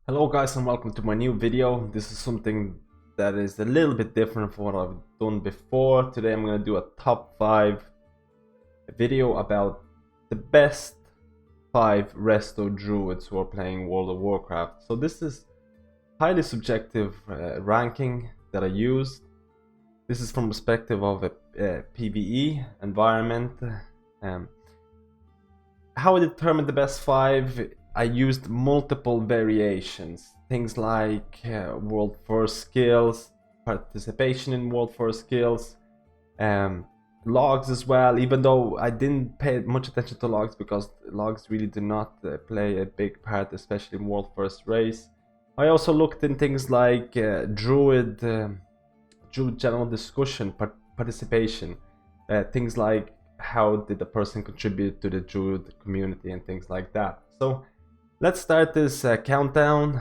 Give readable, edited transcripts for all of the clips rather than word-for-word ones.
Hello guys and welcome to my new video. This is something that is a little bit different from what I've done before. Today I'm going to do a top 5 video about the best 5 Resto Druids who are playing World of Warcraft. So this is highly subjective ranking that I used. This is from perspective of a PvE environment. How I determined the best 5, I used multiple variations, things like world first skills, participation in world first skills, logs as well, even though I didn't pay much attention to logs because logs really do not play a big part, especially in world first race. I also looked in things like Druid general discussion, participation, things like how did the person contribute to the Druid community and things like that. So let's start this countdown.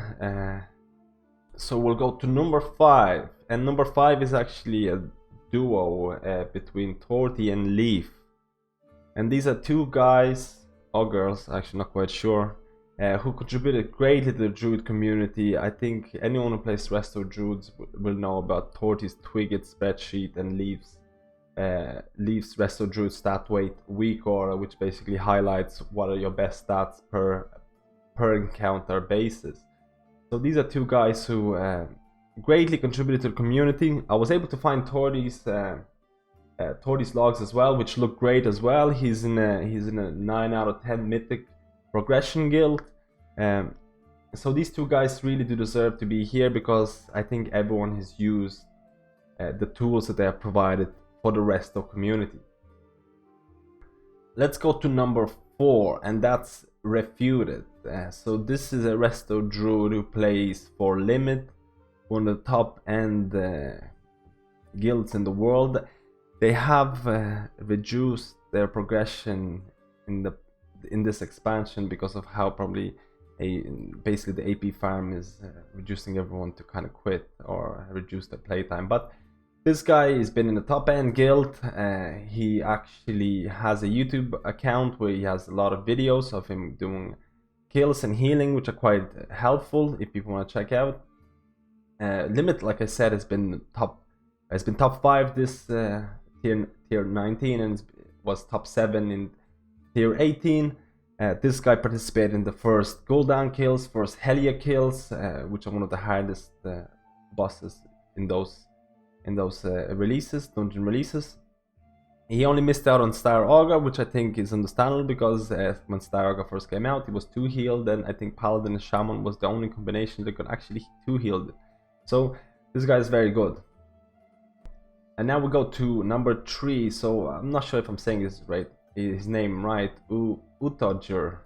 So we'll go to number 5, and number 5 is actually a duo between Torty and Leaf, and these are two guys or girls, actually not quite sure, who contributed greatly to the Druid community. I think anyone who plays Resto Druids will know about Torty's Twig It spreadsheet and Leaf's Resto Druid stat weight week aura, which basically highlights what are your best stats per encounter basis. So these are two guys who greatly contributed to the community. I was able to find Torty's logs as well, which look great as well. He's in a 9 out of 10 mythic progression guild. So these two guys really do deserve to be here because I think everyone has used the tools that they have provided for the Resto community. Let's go to number 4, and that's Refuted. So this is a Resto Druid who plays for Limit, one of the top end guilds in the world. They have reduced their progression in this expansion because of how probably basically the AP farm is reducing everyone to kind of quit or reduce their playtime. But this guy has been in the top end guild. He actually has a YouTube account where he has a lot of videos of him doing kills and healing, which are quite helpful if people want to check out. Limit, like I said, has been top 5 this tier 19, and was top 7 in tier 18. This guy participated in the first Gul'dan kills, first Helia kills, which are one of the hardest bosses in those releases, dungeon releases. He only missed out on Star Augur, which I think is understandable because when Star Augur first came out, he was 2 healed, and I think Paladin and Shaman was the only combination that could actually 2 heal it. So this guy is very good. And now we go to number 3. So I'm not sure if I'm saying his name right. Utojr.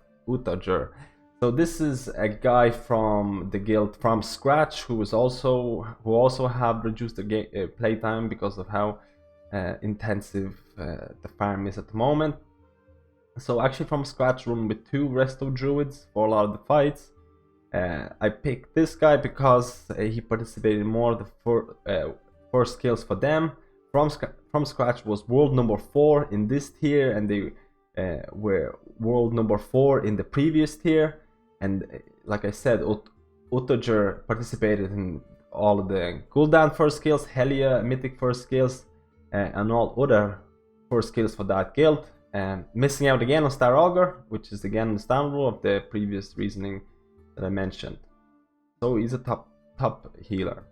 So this is a guy from the guild From Scratch who also have reduced the playtime because of how intensive the farm is at the moment. So actually From Scratch run with 2 Resto Druids for a lot of the fights. I picked this guy because he participated in more of the first kills for them. From Scratch was world number 4 in this tier, and they were world number 4 in the previous tier. And like I said, Utojr participated in all of the Gul'dan first skills, Helia mythic first skills, and all other first skills for that guild. Missing out again on Star Augur, which is again understandable of the previous reasoning that I mentioned. So he's a top healer.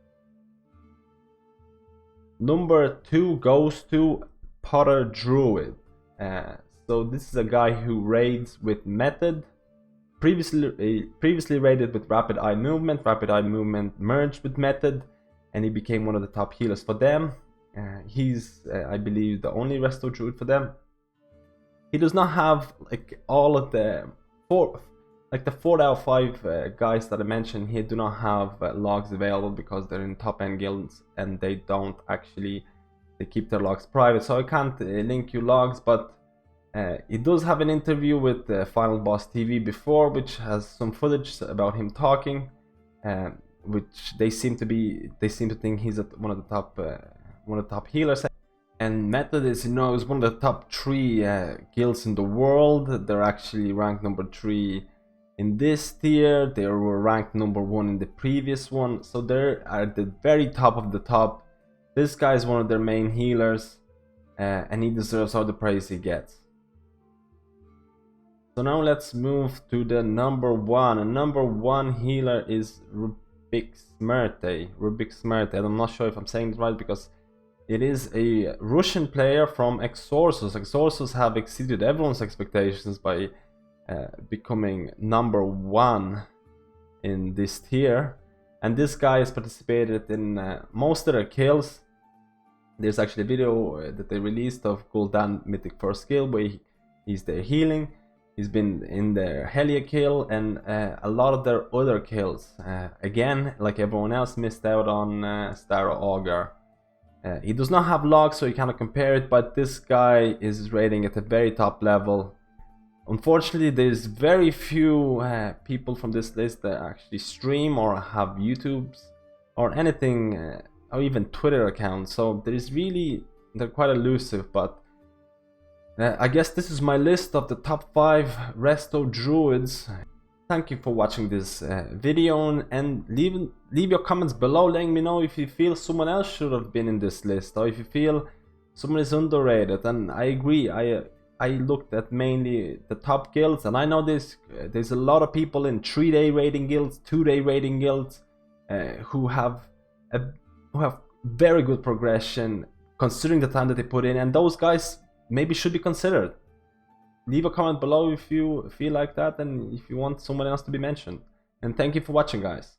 Number 2 goes to PotterDruid. So this is a guy who raids with Method. Previously raided with Rapid Eye Movement. Rapid Eye Movement merged with Method, and he became one of the top healers for them. He's, I believe, the only Resto Druid for them. He does not have like all of the 4 out of 5 guys that I mentioned here do not have logs available because they're in top end guilds and they keep their logs private. So I can't link you logs, but he does have an interview with Final Boss TV before, which has some footage about him talking, which they seem to think he's one of the top healers. And Method is one of the top 3 guilds in the world. They're actually ranked number 3 in this tier. They were ranked number 1 in the previous one, so they're at the very top of the top. This guy is one of their main healers, and he deserves all the praise he gets. So now let's move to the number 1. And number 1 healer is Rubiksmerti. I'm not sure if I'm saying it right, because it is a Russian player from Exorsus. Exorsus have exceeded everyone's expectations by becoming number 1 in this tier. And this guy has participated in most of their kills. There's actually a video that they released of Gul'dan Mythic First Kill where he's there healing. He's been in their Helia kill and a lot of their other kills. Again, like everyone else, missed out on Star Augur. He does not have logs, so you cannot compare it, but this guy is rating at the very top level. Unfortunately, there's very few people from this list that actually stream or have YouTubes or anything, or even Twitter accounts, so they're quite elusive, but I guess this is my list of the top 5 Resto Druids. Thank you for watching this video, and leave your comments below letting me know if you feel someone else should have been in this list, or if you feel someone is underrated. And I agree, I looked at mainly the top guilds, and I know there's a lot of people in 3-day rating guilds, 2-day rating guilds, who have very good progression considering the time that they put in, and those guys maybe should be considered. Leave a comment below if you feel like that and if you want someone else to be mentioned. And thank you for watching, guys.